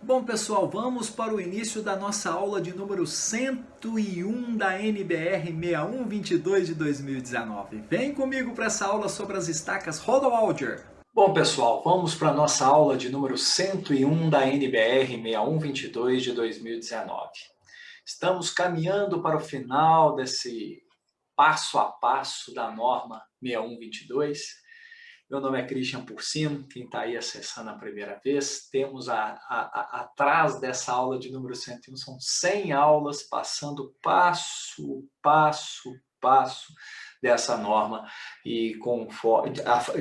Bom, pessoal, vamos para o início da nossa aula de número 101 da NBR 6122 de 2019. Vem comigo para essa aula sobre as estacas Rodoalder. Bom, pessoal, vamos para a nossa aula de número 101 da NBR 6122 de 2019. Estamos caminhando para o final desse passo a passo da norma 6122. Meu nome é Christian Porcino, quem está aí acessando a primeira vez. Temos atrás dessa aula de número 101, são 100 aulas passando passo dessa norma e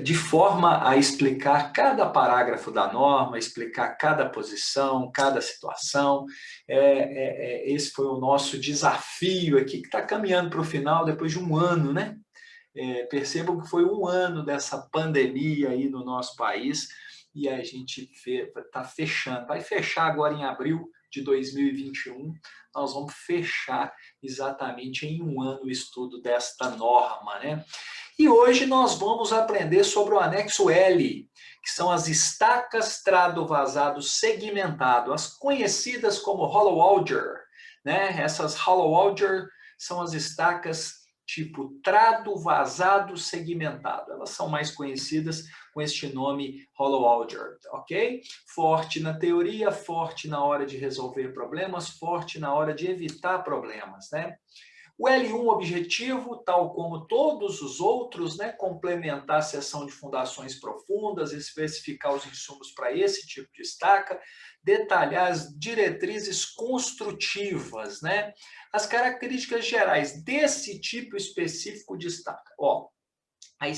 de forma a explicar cada parágrafo da norma, explicar cada posição, cada situação. Esse foi o nosso desafio aqui, que está caminhando para o final depois de um ano, né? Percebam que foi um ano dessa pandemia aí no nosso país e a gente está fechando. Vai fechar agora em abril de 2021. Nós vamos fechar exatamente em um ano o estudo desta norma, né? E hoje nós vamos aprender sobre o anexo L, que são as estacas trado vazado segmentado, as conhecidas como hollow alder, né? Essas hollow alder são as estacas tipo trado vazado segmentado. Elas são mais conhecidas com este nome hollow alder, ok? Forte na teoria, forte na hora de resolver problemas, forte na hora de evitar problemas, né? O L1 objetivo, tal como todos os outros, né, complementar a seção de fundações profundas, especificar os insumos para esse tipo de estaca, detalhar as diretrizes construtivas, né, as características gerais desse tipo específico de estaca. Ó, a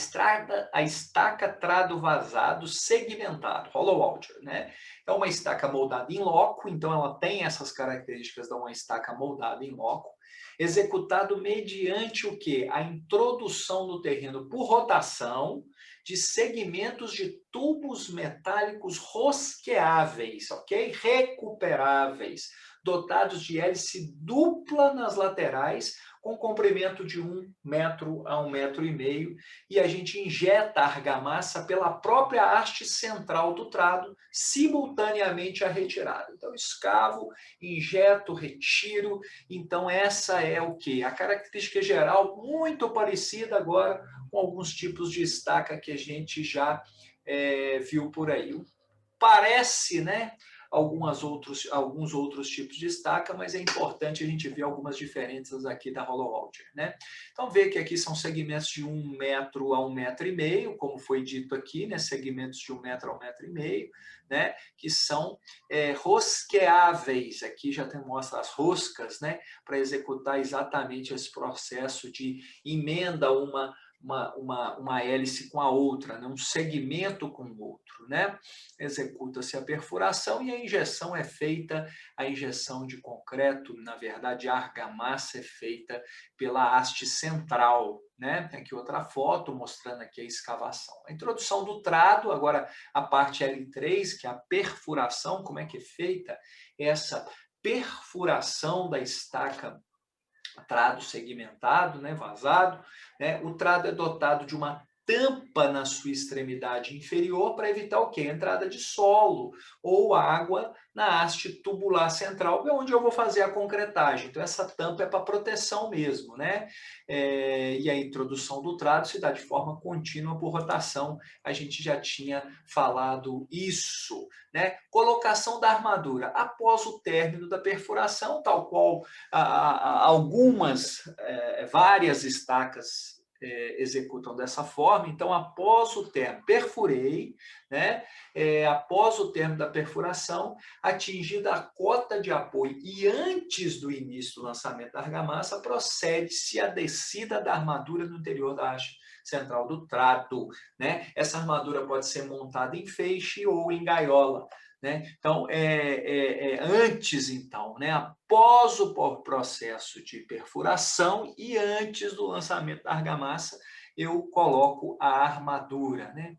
estaca trado vazado segmentado, hollow alder, né? É uma estaca moldada em loco, então ela tem essas características de uma estaca moldada em loco, executado mediante o quê? A introdução no terreno por rotação de segmentos de tubos metálicos rosqueáveis, ok? Recuperáveis, dotados de hélice dupla nas laterais, com comprimento de 1 metro a 1,5 metros, e a gente injeta a argamassa pela própria haste central do trado, simultaneamente à retirada. Então, escavo, injeto, retiro. Então, essa é o quê? A característica geral muito parecida agora com alguns tipos de estaca que a gente já viu por aí. Parece, né, alguns outros tipos de estaca, mas é importante a gente ver algumas diferenças aqui da hollow alder, né? Então, vê que aqui são segmentos de 1 metro a 1,5 metros, como foi dito aqui, né? Segmentos de 1 metro a 1,5 metros, né? Que são rosqueáveis. Aqui já mostra as roscas, né? Para executar exatamente esse processo de emenda uma hélice com a outra, né? Um segmento com o outro, né? Executa-se a perfuração e a injeção é feita, a injeção de concreto, na verdade a argamassa é feita pela haste central, né? Tem aqui outra foto mostrando aqui a escavação. A introdução do trado, agora a parte L3, que é a perfuração, como é que é feita essa perfuração da estaca trado segmentado, né, vazado, né? O trado é dotado de uma tampa na sua extremidade inferior para evitar o quê? A entrada de solo ou água na haste tubular central, que é onde eu vou fazer a concretagem. Então, essa tampa é para proteção mesmo, né? E a introdução do trado se dá de forma contínua por rotação. A gente já tinha falado isso, né? Colocação da armadura após o término da perfuração, tal qual várias estacas executam dessa forma. Então, após o término, perfurei, né? Após o término da perfuração, atingida a cota de apoio e antes do início do lançamento da argamassa, procede-se a descida da armadura no interior da haste central do trado, né? Essa armadura pode ser montada em feixe ou em gaiola, né? Então, antes, então, né? Após o processo de perfuração e antes do lançamento da argamassa, eu coloco a armadura, né?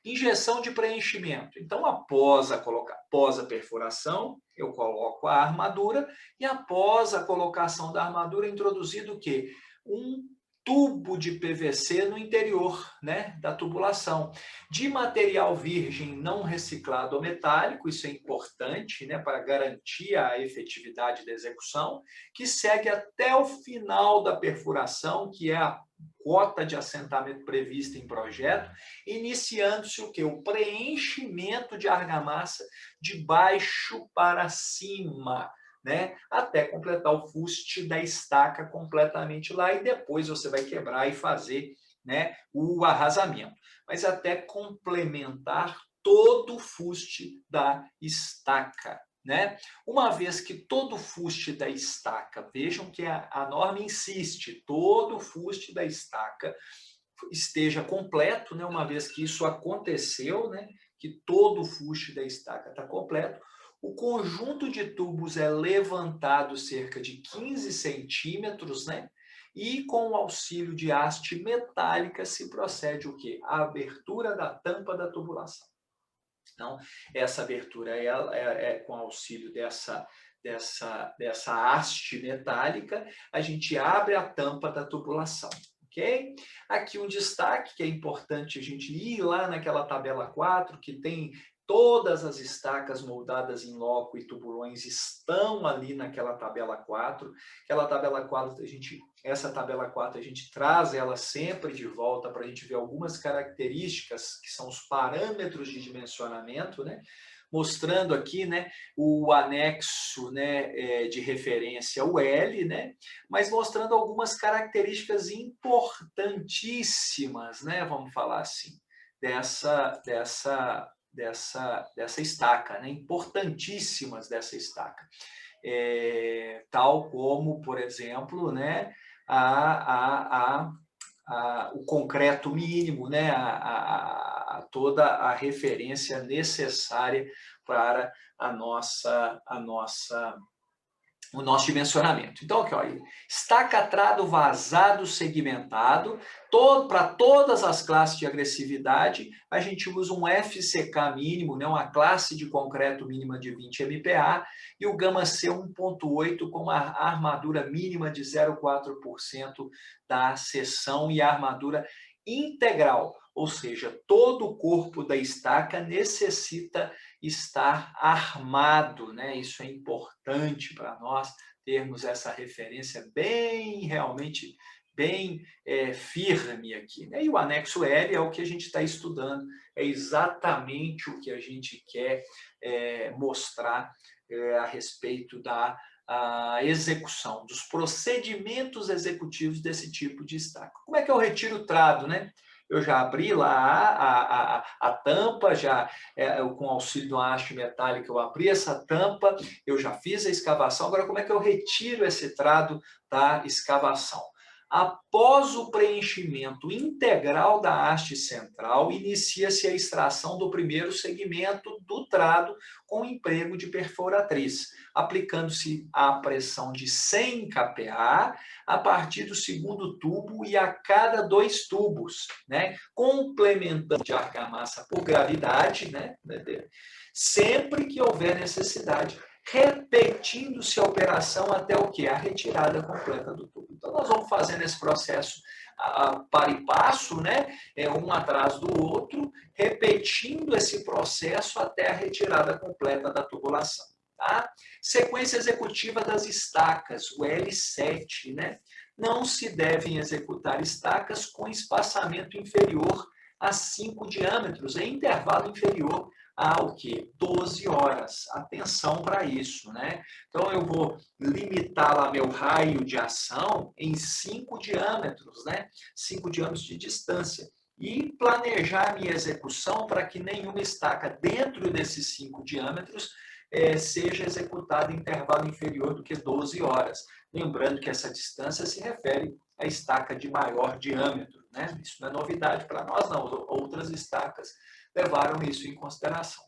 Injeção de preenchimento. Então, após a perfuração, eu coloco a armadura e após a colocação da armadura, introduzido o quê? Um tubo de PVC no interior, né, da tubulação. De material virgem não reciclado ou metálico, isso é importante, né, para garantir a efetividade da execução, que segue até o final da perfuração, que é a cota de assentamento prevista em projeto, iniciando-se o quê? O preenchimento de argamassa de baixo para cima, né, até completar o fuste da estaca completamente lá, e depois você vai quebrar e fazer, né, o arrasamento. Mas até complementar todo o fuste da estaca, né? Uma vez que todo o fuste da estaca, vejam que a norma insiste, todo o fuste da estaca esteja completo, né, uma vez que isso aconteceu, né, que todo o fuste da estaca está completo, o conjunto de tubos é levantado cerca de 15 centímetros, né? E com o auxílio de haste metálica se procede o quê? A abertura da tampa da tubulação. Então, essa abertura é com auxílio dessa haste metálica, a gente abre a tampa da tubulação. Ok? Aqui um destaque que é importante a gente ir lá naquela tabela 4, que tem todas as estacas moldadas em loco e tubulões estão ali naquela tabela 4. Aquela tabela 4, essa tabela 4, a gente traz ela sempre de volta para a gente ver algumas características que são os parâmetros de dimensionamento, né? Mostrando aqui, né, o anexo, né, de referência, o L, né, mas mostrando algumas características importantíssimas, né, vamos falar assim, dessa estaca, né, importantíssimas dessa estaca. Tal como, por exemplo, né, o concreto mínimo, né, toda a referência necessária para o nosso dimensionamento. Então, aqui, ó, estacatrado, vazado, segmentado, para todas as classes de agressividade, a gente usa um FCK mínimo, né, uma classe de concreto mínima de 20 MPa, e o gama C 1.8 com a armadura mínima de 0,4% da seção e a armadura integral, ou seja, todo o corpo da estaca necessita estar armado, né? Isso é importante para nós termos essa referência realmente bem firme aqui, né? E o anexo L é o que a gente está estudando, é exatamente o que a gente quer mostrar a respeito da execução, dos procedimentos executivos desse tipo de estaca. Como é que eu retiro o trado, né? Eu já abri lá a tampa, com auxílio de uma haste metálica, eu abri essa tampa, eu já fiz a escavação. Agora, como é que eu retiro esse trado da escavação? Após o preenchimento integral da haste central, inicia-se a extração do primeiro segmento do trado com emprego de perfuratriz, aplicando-se a pressão de 100 kPa a partir do segundo tubo e a cada 2 tubos, né? Complementando a argamassa por gravidade, né? Sempre que houver necessidade, repetindo-se a operação até o quê? A retirada completa do tubo. Então, nós vamos fazendo esse processo para e passo, né? Um atrás do outro, repetindo esse processo até a retirada completa da tubulação. Tá? Sequência executiva das estacas, o L7, né? Não se devem executar estacas com espaçamento inferior a 5 diâmetros, em intervalo inferior ao que? 12 horas. Atenção para isso, né? Então, eu vou limitar lá meu raio de ação em 5 diâmetros, né? 5 diâmetros de distância. E planejar a minha execução para que nenhuma estaca dentro desses 5 diâmetros seja executada em intervalo inferior do que 12 horas. Lembrando que essa distância se refere à estaca de maior diâmetro, né? Isso não é novidade para nós, não. Outras estacas levaram isso em consideração.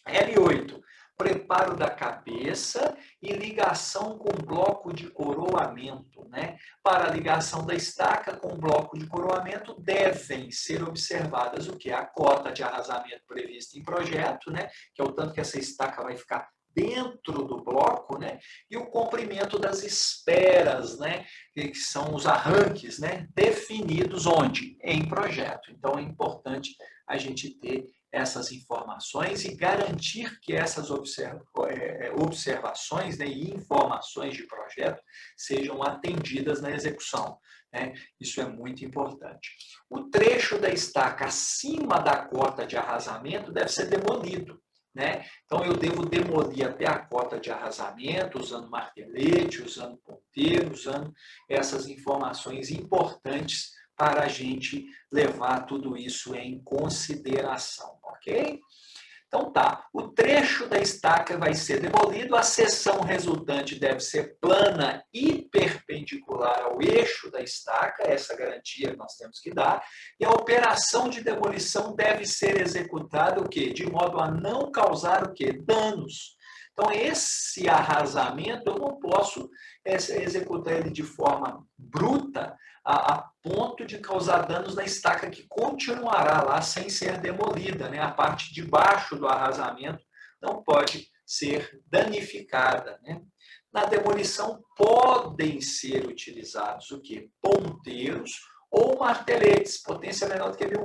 L8, preparo da cabeça e ligação com bloco de coroamento, né? Para a ligação da estaca com bloco de coroamento devem ser observadas o que? A cota de arrasamento prevista em projeto, né? Que é o tanto que essa estaca vai ficar dentro do bloco, né? E o comprimento das esperas, né? Que são os arranques, né? Definidos onde? Em projeto. Então, é importante a gente ter essas informações e garantir que essas observações, né, e informações de projeto sejam atendidas na execução, né? Isso é muito importante. O trecho da estaca acima da cota de arrasamento deve ser demolido, né? Então, eu devo demolir até a cota de arrasamento, usando martelete, usando ponteiro, usando essas informações importantes para a gente levar tudo isso em consideração, ok? Então tá, o trecho da estaca vai ser demolido, a seção resultante deve ser plana e perpendicular ao eixo da estaca, essa garantia que nós temos que dar, e a operação de demolição deve ser executada o quê? De modo a não causar o quê? Danos. Então, esse arrasamento, eu não posso executar ele de forma bruta, a ponto de causar danos na estaca que continuará lá sem ser demolida, né? A parte de baixo do arrasamento não pode ser danificada, né? Na demolição podem ser utilizados o quê? Ponteiros ou marteletes, potência menor do que 1000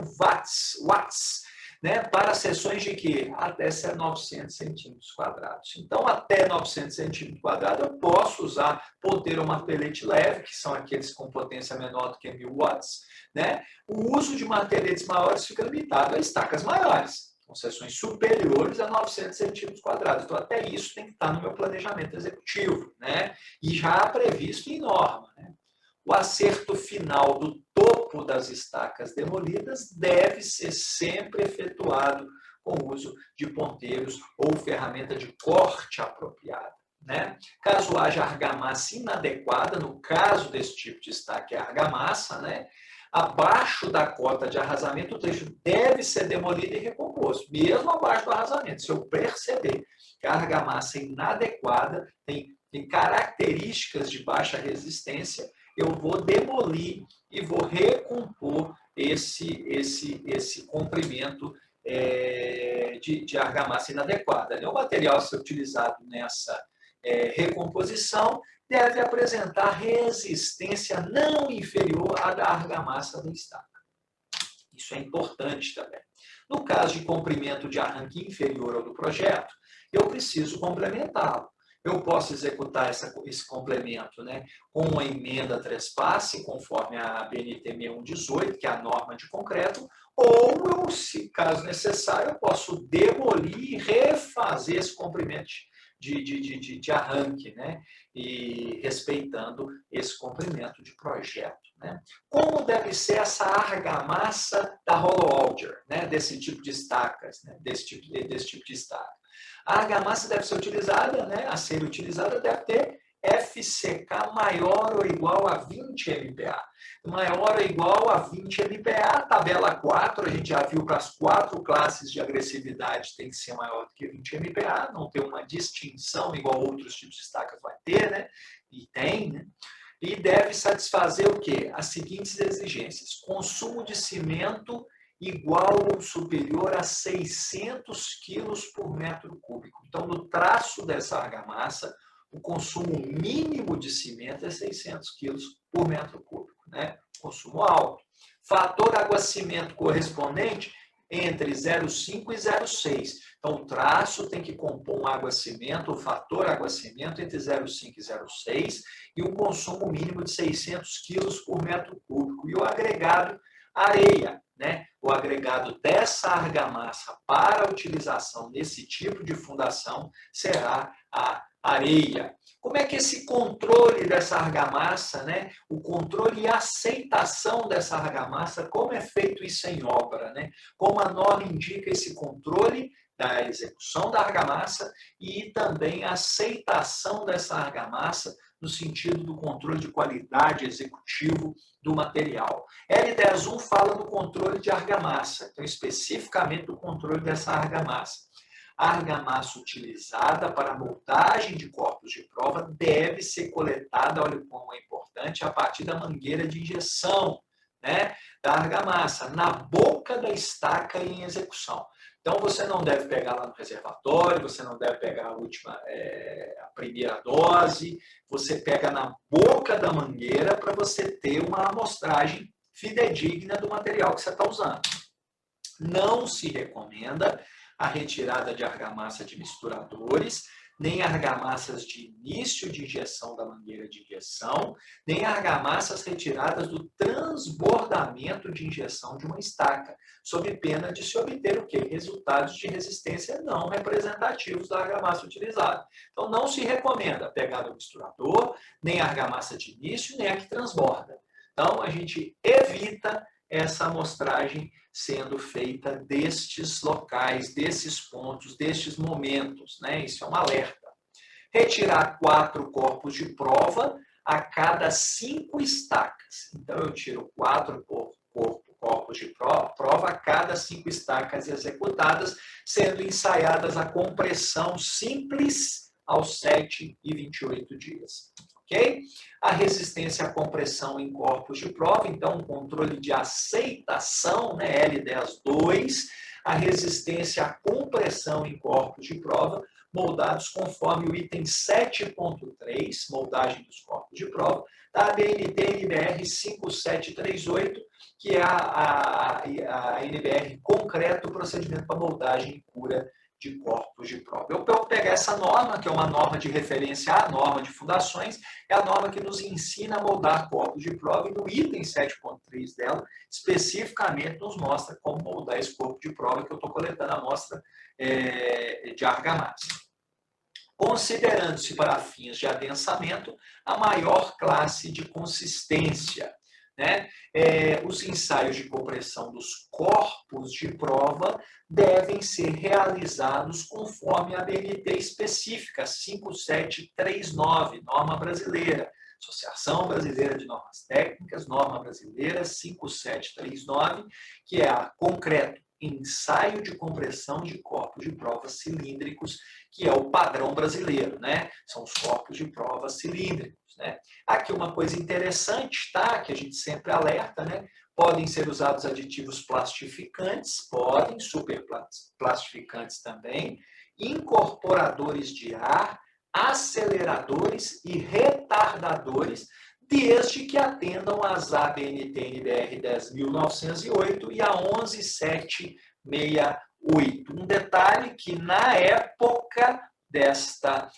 watts, né, para seções de quê? Até 900 centímetros quadrados. Então, até 900 centímetros quadrados, eu posso usar ponteiro ou martelete leve, que são aqueles com potência menor do que 1000 watts. Né? O uso de marteletes maiores fica limitado a estacas maiores, com seções superiores a 900 centímetros quadrados. Então, até isso tem que estar no meu planejamento executivo, né? E já previsto em norma. Né? O acerto final do topo das estacas demolidas deve ser sempre efetuado com o uso de ponteiros ou ferramenta de corte apropriada. Né? Caso haja argamassa inadequada, no caso desse tipo de estaca é argamassa, né? Abaixo da cota de arrasamento, o trecho deve ser demolido e recomposto, mesmo abaixo do arrasamento. Se eu perceber que a argamassa é inadequada, tem características de baixa resistência, eu vou demolir e vou recompor esse comprimento de argamassa inadequada. O material a ser utilizado nessa recomposição deve apresentar resistência não inferior à da argamassa da estaca. Isso é importante também. No caso de comprimento de arranque inferior ao do projeto, eu preciso complementá-lo. Eu posso executar esse complemento, né, com uma emenda trespasse, conforme a BNT 6118, que é a norma de concreto, ou, eu, se caso necessário, eu posso demolir e refazer esse comprimento de arranque, né, e respeitando esse comprimento de projeto. Né. Como deve ser essa argamassa da Rollo-Alger, né, desse tipo de estacas, né, desse tipo de estaca? A argamassa deve ser utilizada, né, a ser utilizada deve ter FCK maior ou igual a 20 MPa. Maior ou igual a 20 MPa, tabela 4, a gente já viu para as 4 classes de agressividade tem que ser maior do que 20 MPa, não tem uma distinção igual outros tipos de estacas vai ter, né? E tem, né? E deve satisfazer o quê? As seguintes exigências: consumo de cimento igual ou superior a 600 quilos por metro cúbico. Então, no traço dessa argamassa, o consumo mínimo de cimento é 600 quilos por metro cúbico, né? Consumo alto. Fator água-cimento correspondente entre 0,5 e 0,6. Então, o traço tem que compor um água-cimento, o fator água-cimento entre 0,5 e 0,6 e um consumo mínimo de 600 quilos por metro cúbico. E o agregado areia, né? O agregado dessa argamassa para a utilização nesse tipo de fundação será a areia. Como é que esse controle dessa argamassa, né? O controle e a aceitação dessa argamassa, como é feito isso em obra, né? Como a norma indica esse controle da execução da argamassa e também a aceitação dessa argamassa no sentido do controle de qualidade executivo do material. L10.1 fala do controle de argamassa, então especificamente do controle dessa argamassa. A argamassa utilizada para montagem de corpos de prova deve ser coletada, olha como é importante, a partir da mangueira de injeção, né, da argamassa, na boca da estaca e em execução. Então, você não deve pegar lá no reservatório, você não deve pegar a primeira dose, você pega na boca da mangueira para você ter uma amostragem fidedigna do material que você está usando. Não se recomenda a retirada de argamassa de misturadores, nem argamassas de início de injeção da mangueira de injeção, nem argamassas retiradas do transbordamento de injeção de uma estaca, sob pena de se obter o quê? Resultados de resistência não representativos da argamassa utilizada. Então, não se recomenda pegar do misturador, nem a argamassa de início, nem a que transborda. Então, a gente evita essa amostragem sendo feita destes locais, desses pontos, destes momentos, né? Isso é um alerta. Retirar 4 corpos de prova a cada 5 estacas. Então, eu tiro 4 corpos de prova a cada 5 estacas executadas, sendo ensaiadas a compressão simples aos 7 e 28 dias. Okay? A resistência à compressão em corpos de prova, então, controle de aceitação, né, L10-2, a resistência à compressão em corpos de prova, moldados conforme o item 7.3, moldagem dos corpos de prova, da ABNT-NBR 5738, que é a NBR concreto, procedimento para moldagem e cura de corpos de prova. Eu vou pegar essa norma, que é uma norma de referência à norma de fundações, é a norma que nos ensina a moldar corpos de prova, e no item 7.3 dela, especificamente, nos mostra como moldar esse corpo de prova, que eu estou coletando a amostra de argamassa. Considerando-se para fins de adensamento a maior classe de consistência, né? Os ensaios de compressão dos corpos de prova devem ser realizados conforme a ABNT específica 5739, norma brasileira, Associação Brasileira de Normas Técnicas, norma brasileira 5739, que é a concreto, ensaio de compressão de corpos de prova cilíndricos, que é o padrão brasileiro, né? São os corpos de prova cilíndricos, né? Aqui uma coisa interessante, tá? Que a gente sempre alerta, né? Podem ser usados aditivos plastificantes, podem, super plastificantes também, incorporadores de ar, aceleradores e retardadores, desde que atendam às ABNT-NBR 10.908 e a 11.768. Um detalhe que, na época desta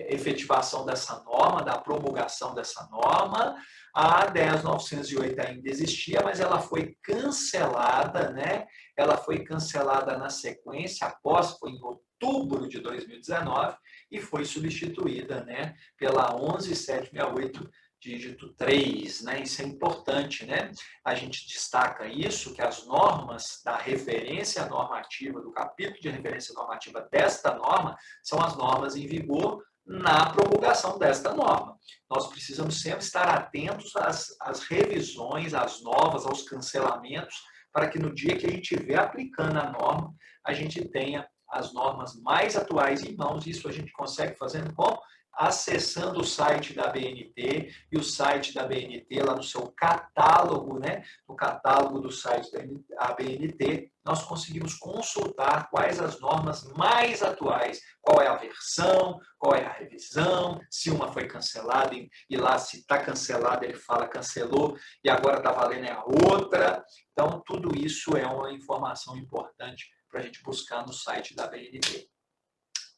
efetivação dessa norma, da promulgação dessa norma, a 10.908 ainda existia, mas ela foi cancelada, né? Ela foi cancelada na sequência, foi em outubro de 2019, e foi substituída, né, pela 11.768, dígito 3, né? Isso é importante, né? A gente destaca isso, que as normas da referência normativa, do capítulo de referência normativa desta norma, são as normas em vigor na promulgação desta norma. Nós precisamos sempre estar atentos às revisões, às novas, aos cancelamentos, para que no dia que a gente estiver aplicando a norma, a gente tenha as normas mais atuais em mãos. Isso a gente consegue fazendo como? Acessando o site da ABNT, e o site da ABNT, lá no seu catálogo, né? No catálogo do site da ABNT, nós conseguimos consultar quais as normas mais atuais, qual é a versão, qual é a revisão, se uma foi cancelada, e lá se está cancelada ele fala cancelou, e agora está valendo a outra. Então, tudo isso é uma informação importante para a gente buscar no site da ABNT.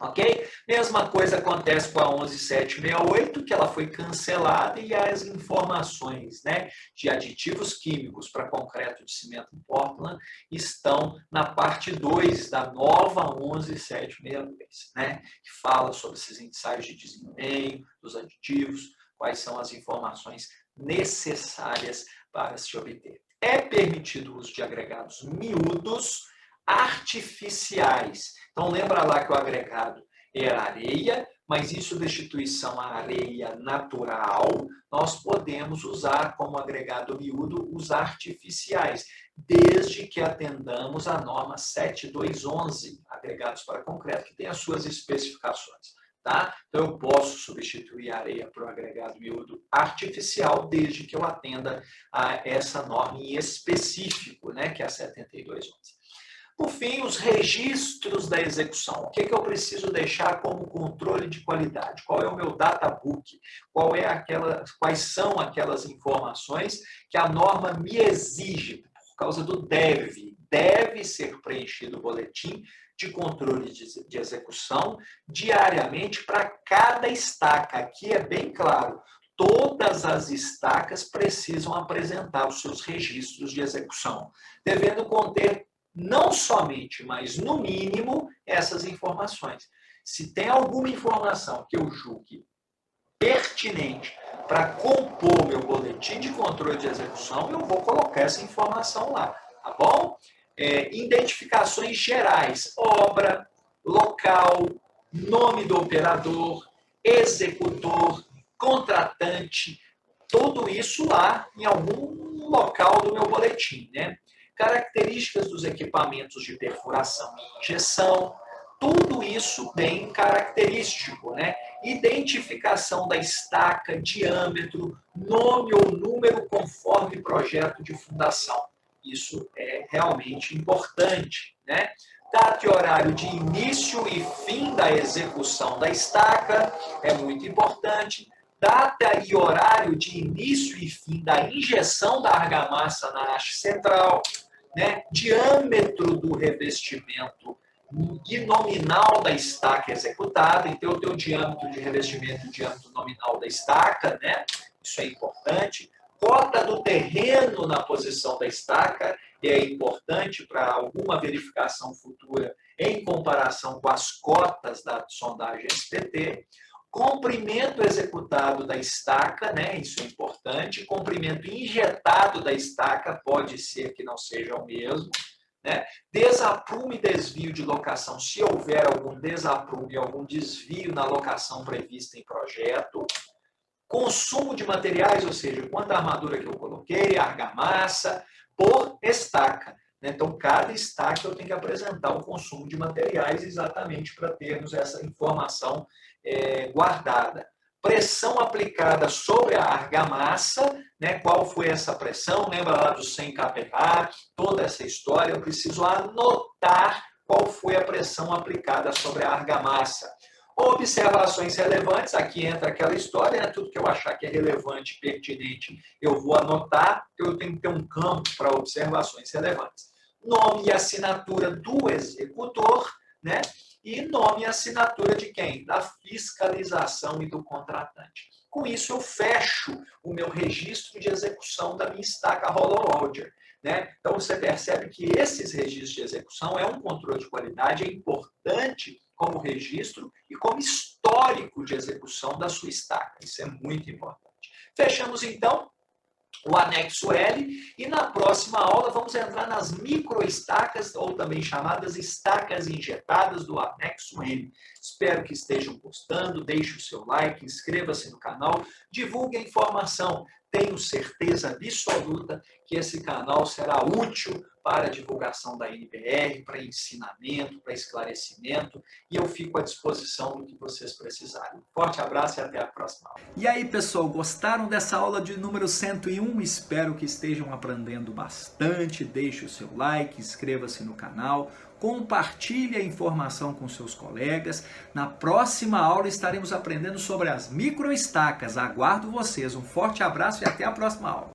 Ok? Mesma coisa acontece com a 11.768, que ela foi cancelada, e as informações, né, de aditivos químicos para concreto de cimento em Portland estão na parte 2 da nova 11.762, né, que fala sobre esses ensaios de desempenho, dos aditivos, quais são as informações necessárias para se obter. É permitido o uso de agregados miúdos artificiais. Então, lembra lá que o agregado era areia, mas em substituição à areia natural, nós podemos usar como agregado miúdo os artificiais, desde que atendamos a norma 7211, agregados para concreto, que tem as suas especificações. Tá? Então, eu posso substituir a areia por um agregado miúdo artificial, desde que eu atenda a essa norma em específico, né, que é a 7211. Por fim, os registros da execução. O que eu preciso deixar como controle de qualidade? Qual é o meu databook? Quais são aquelas informações que a norma me exige por causa do deve? Deve ser preenchido o boletim de controle de execução diariamente para cada estaca. Aqui é bem claro, todas as estacas precisam apresentar os seus registros de execução, devendo conter não somente, mas no mínimo, essas informações. Se tem alguma informação que eu julgue pertinente para compor meu boletim de controle de execução, eu vou colocar essa informação lá, tá bom? Identificações gerais, obra, local, nome do operador, executor, contratante, tudo isso lá em algum local do meu boletim, né? Características dos equipamentos de perfuração e injeção, tudo isso bem característico, né? Identificação da estaca, diâmetro, nome ou número conforme projeto de fundação. Isso é realmente importante, né? Data e horário de início e fim da execução da estaca é muito importante. Data e horário de início e fim da injeção da argamassa na haste central, né? Diâmetro do revestimento e nominal da estaca executada. Então, eu tenho o diâmetro de revestimento e o diâmetro nominal da estaca, né? Isso é importante. Cota do terreno na posição da estaca é importante para alguma verificação futura em comparação com as cotas da sondagem SPT. Comprimento executado da estaca, né? Isso é importante. Comprimento injetado da estaca pode ser que não seja o mesmo, né? Desaprumo e desvio de locação, se houver algum desaprumo e algum desvio na locação prevista em projeto. Consumo de materiais, ou seja, quanta armadura que eu coloquei, argamassa, por estaca. Então, cada estaca eu tenho que apresentar o consumo de materiais exatamente para termos essa informação guardada. Pressão aplicada sobre a argamassa, né? Qual foi essa pressão? Lembra lá dos 100 kPa, toda essa história, eu preciso anotar qual foi a pressão aplicada sobre a argamassa. Observações relevantes, aqui entra aquela história, né? Tudo que eu achar que é relevante, pertinente, eu vou anotar, eu tenho que ter um campo para observações relevantes. Nome e assinatura do executor, né? E nome e assinatura de quem? Da fiscalização e do contratante. Com isso, eu fecho o meu registro de execução da minha estaca Roller, né? Então, você percebe que esses registros de execução é um controle de qualidade, é importante como registro e como histórico de execução da sua estaca. Isso é muito importante. Fechamos, então, o anexo L, e na próxima aula vamos entrar nas microestacas, ou também chamadas estacas injetadas do anexo M. Espero que estejam gostando, deixe o seu like, inscreva-se no canal, divulgue a informação. Tenho certeza absoluta que esse canal será útil para a divulgação da NBR, para ensinamento, para esclarecimento, e eu fico à disposição do que vocês precisarem. Forte abraço e até a próxima aula. E aí, pessoal, gostaram dessa aula de número 101? Espero que estejam aprendendo bastante. Deixe o seu like, inscreva-se no canal, compartilhe a informação com seus colegas. Na próxima aula estaremos aprendendo sobre as microestacas. Aguardo vocês. Um forte abraço e até a próxima aula.